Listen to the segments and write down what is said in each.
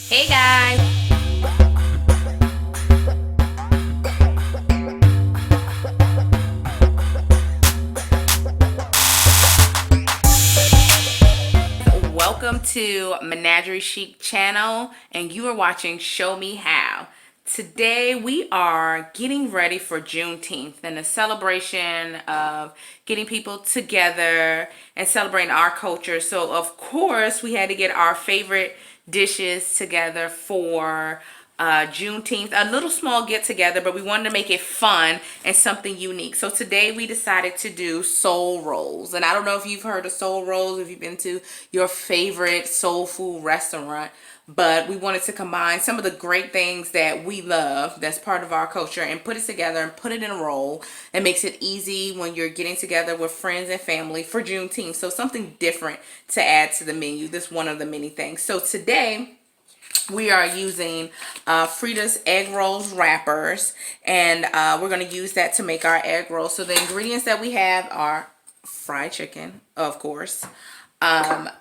Hey guys, welcome to Menagerie Chic channel, and you are watching Show Me How. Today we are getting ready for Juneteenth and a celebration of getting people together and celebrating our culture. So of course we had to get our favorite dishes together for Juneteenth, a little small get together, but we wanted to make it fun and something unique. So today we decided to do soul rolls. And I don't know if you've heard of soul rolls, if you've been to your favorite soul food restaurant, but we wanted to combine some of the great things that we love that's part of our culture and put it together and put it in a roll. That makes it easy when you're getting together with friends and family for Juneteenth. So something different to add to the menu. This is one of the many things. So today we are using Frieda's egg rolls wrappers, and we're going to use that to make our egg rolls. So the ingredients that we have are fried chicken, of course,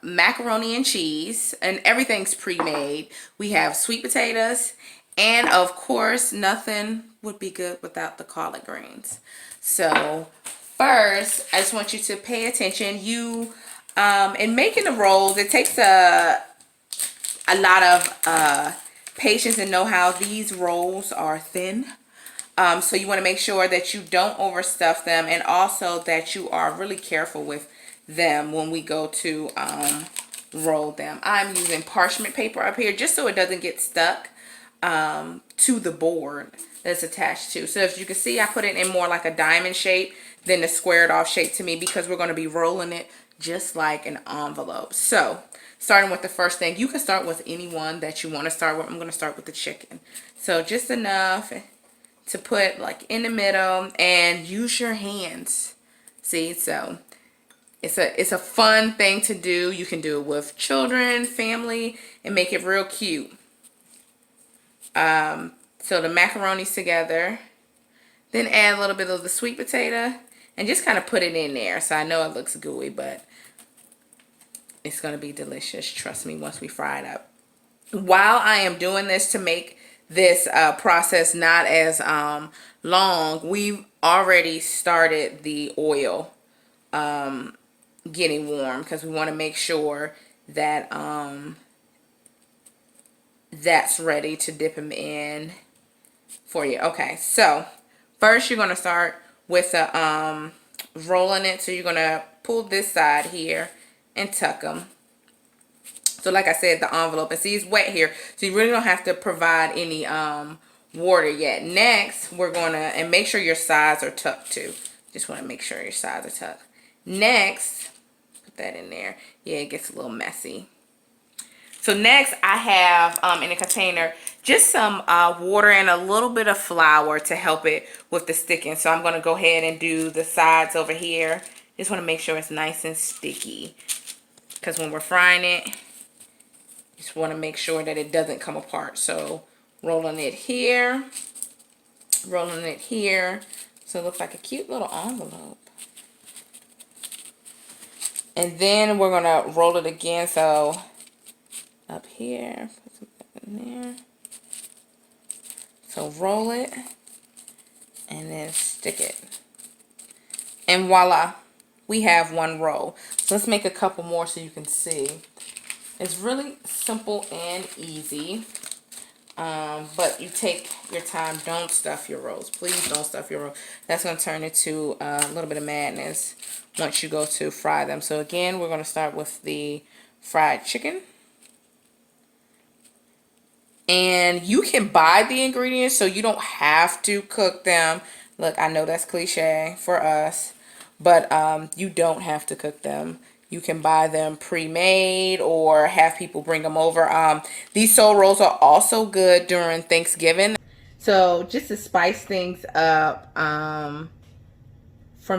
macaroni and cheese, and everything's pre-made. We have sweet potatoes, and of course nothing would be good without the collard greens. So first I just want you to pay attention. You in making the rolls, it takes a lot of patience and know-how. These rolls are thin, so you want to make sure that you don't overstuff them, and also that you are really careful with them when we go to roll them. I'm using parchment paper up here just so it doesn't get stuck to the board that's attached to. So if you can see, I put it in more like a diamond shape than the squared off shape to me, because we're going to be rolling it just like an envelope. So starting with the first thing, you can start with any one that you want to start with. I'm going to start with the chicken. So just enough to put like in the middle, and use your hands. See, so it's a fun thing to do. You can do it with children, family, and make it real cute. So the macaroni's together, then add a little bit of the sweet potato and just kind of put it in there. So I know it looks gooey, but it's going to be delicious. Trust me, once we fry it up. While I am doing this, to make this process not as long, we've already started the oil getting warm, because we want to make sure that that's ready to dip them in for you. Okay, so first you're going to start with rolling it. So you're going to pull this side here and tuck them. So like I said, the envelope, and see it's wet here, so you really don't have to provide any water yet. Next, we're going to, and make sure your sides are tucked too. Just want to make sure your sides are tucked. Next, put that in there. Yeah, it gets a little messy. So next I have in a container just some water and a little bit of flour to help it with the sticking. So I'm going to go ahead and do the sides over here. Just want to make sure it's nice and sticky, because when we're frying it, just want to make sure that it doesn't come apart. So rolling it here, rolling it here, so it looks like a cute little envelope. And then we're going to roll it again. So up here, put some in there. So roll it and then stick it. And voila, we have one roll. So let's make a couple more so you can see. It's really simple and easy, but you take your time. Don't stuff your rolls. Please don't stuff your rolls. That's going to turn into a little bit of madness once you go to fry them. So again, we're going to start with the fried chicken. And you can buy the ingredients, so you don't have to cook them. Look, I know that's cliche for us, but you don't have to cook them. You can buy them pre-made or have people bring them over. These soul rolls are also good during Thanksgiving. So just to spice things up from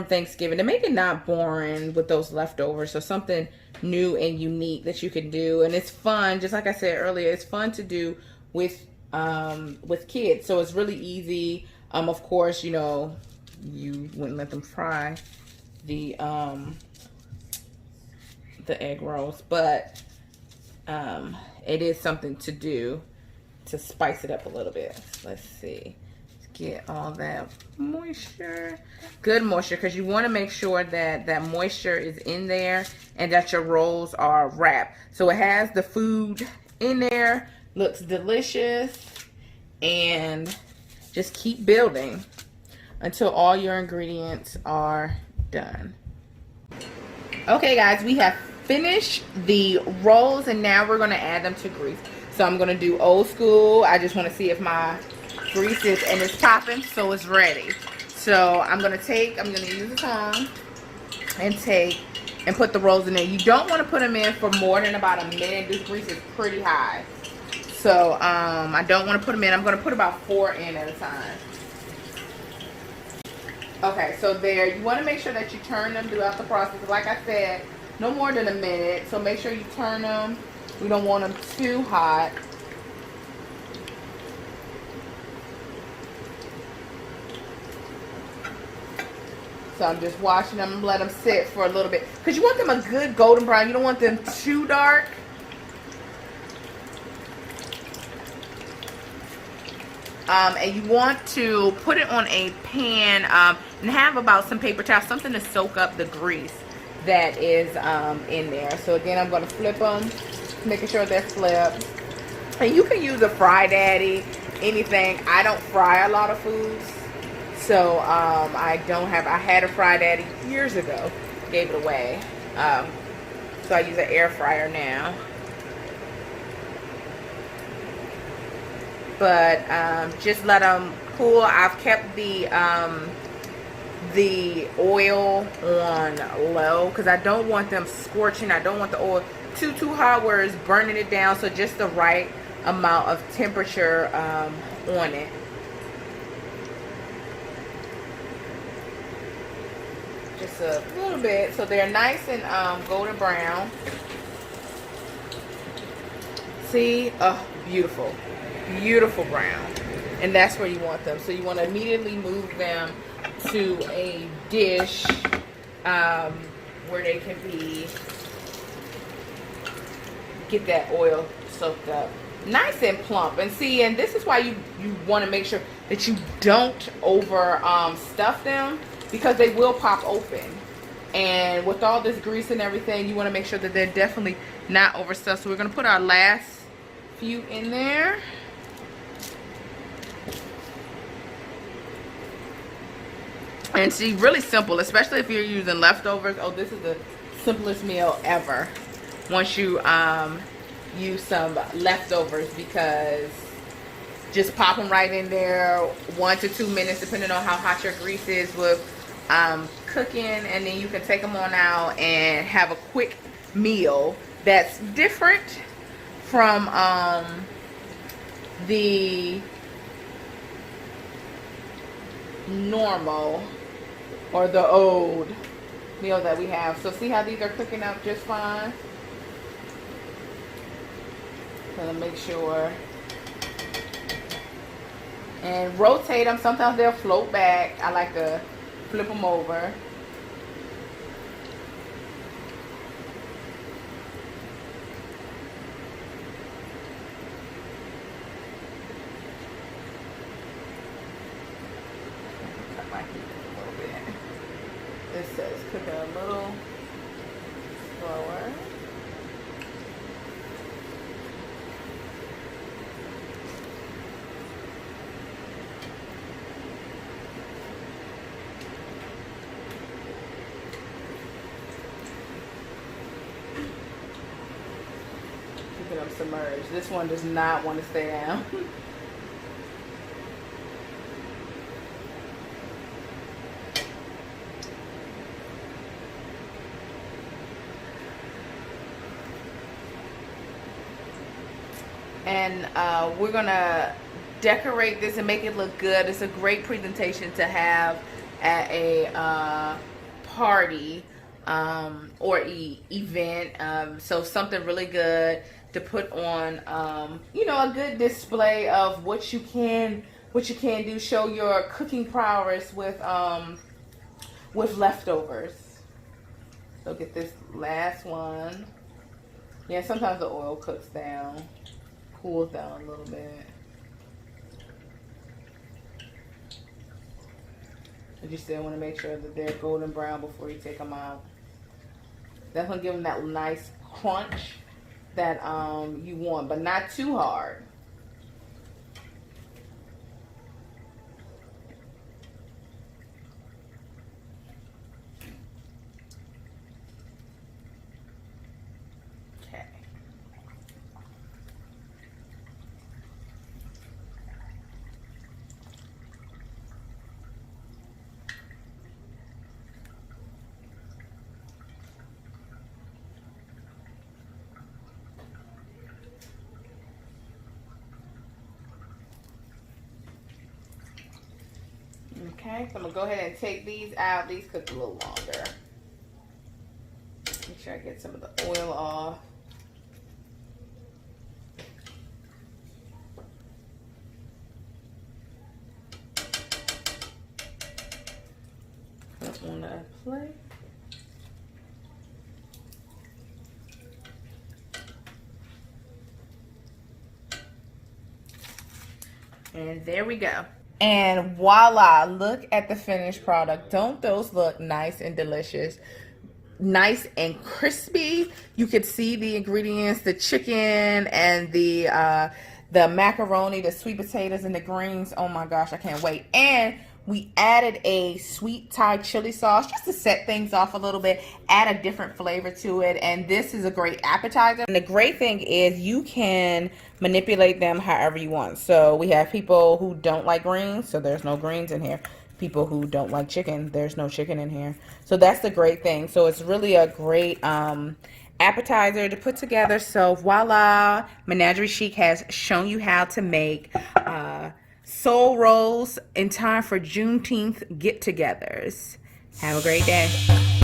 Thanksgiving, to make it not boring with those leftovers. So something new and unique that you can do. And it's fun, just like I said earlier, it's fun to do with kids. So it's really easy. Of course, you know, you wouldn't let them fry the egg rolls, but it is something to do to spice it up a little bit. Let's see. Let's get all that moisture, good moisture, because you want to make sure that that moisture is in there and that your rolls are wrapped. So it has the food in there, looks delicious, and just keep building until all your ingredients are done. Okay guys, we have finished the rolls and now we're going to add them to grease. So I'm going to do old school. I just want to see if my grease is, and it's popping, so it's ready. So I'm going to use a tongue and put the rolls in there. You don't want to put them in for more than about a minute. This grease is pretty high. So I don't want to put them in. I'm going to put about 4 in at a time. Okay, so there, you want to make sure that you turn them throughout the process. Like I said, no more than a minute. So make sure you turn them. We don't want them too hot. So I'm just washing them and let them sit for a little bit. Because you want them a good golden brown. You don't want them too dark. And you want to put it on a pan and have about some paper towel, something to soak up the grease that is in there. So again, I'm going to flip them, making sure they're flipped. And you can use a fry daddy, anything. I don't fry a lot of foods, so I had a fry daddy years ago, gave it away. So I use an air fryer now. But just let them cool. I've kept the oil on low because I don't want them scorching. I don't want the oil too hot where it's burning it down. So just the right amount of temperature on it. Just a little bit so they're nice and golden brown. See? Oh, beautiful. Beautiful brown. And that's where you want them. So you want to immediately move them to a dish where they can get that oil soaked up nice and plump. And see, and this is why you want to make sure that you don't over stuff them, because they will pop open. And with all this grease and everything, you want to make sure that they're definitely not overstuffed. So we're going to put our last few in there. And see, really simple, especially if you're using leftovers. Oh, this is the simplest meal ever once you use some leftovers, because just pop them right in there, 1 to 2 minutes, depending on how hot your grease is with cooking, and then you can take them on out and have a quick meal that's different from the normal or the old meal that we have. So see how these are cooking up just fine? So make sure and rotate them. Sometimes they'll float back. I like to flip them over. It says cooking a little slower. Keeping them submerged. This one does not want to stay down. And we're gonna decorate this and make it look good. It's a great presentation to have at a party or event. So something really good to put on, you know, a good display of what you can do. Show your cooking prowess with leftovers. So get this last one. Yeah, sometimes the oil cooks down, cools down a little bit. But you still want to make sure that they're golden brown before you take them out. That's gonna give them that nice crunch that you want, but not too hard. Okay. Okay, so I'm gonna go ahead and take these out. These cook a little longer. Make sure I get some of the oil off. Put on a plate. And there we go. And voila, look at the finished product. Don't those look nice and delicious? Nice and crispy. You could see the ingredients, the chicken and the macaroni, the sweet potatoes and the greens. Oh my gosh, I can't wait. And we added a sweet Thai chili sauce just to set things off a little bit, add a different flavor to it. And this is a great appetizer. And the great thing is you can manipulate them however you want. So we have people who don't like greens, so there's no greens in here. People who don't like chicken, there's no chicken in here. So that's the great thing. So it's really a great appetizer to put together. So voila, Menagerie Chic has shown you how to make soul rolls in time for Juneteenth get-togethers. Have a great day.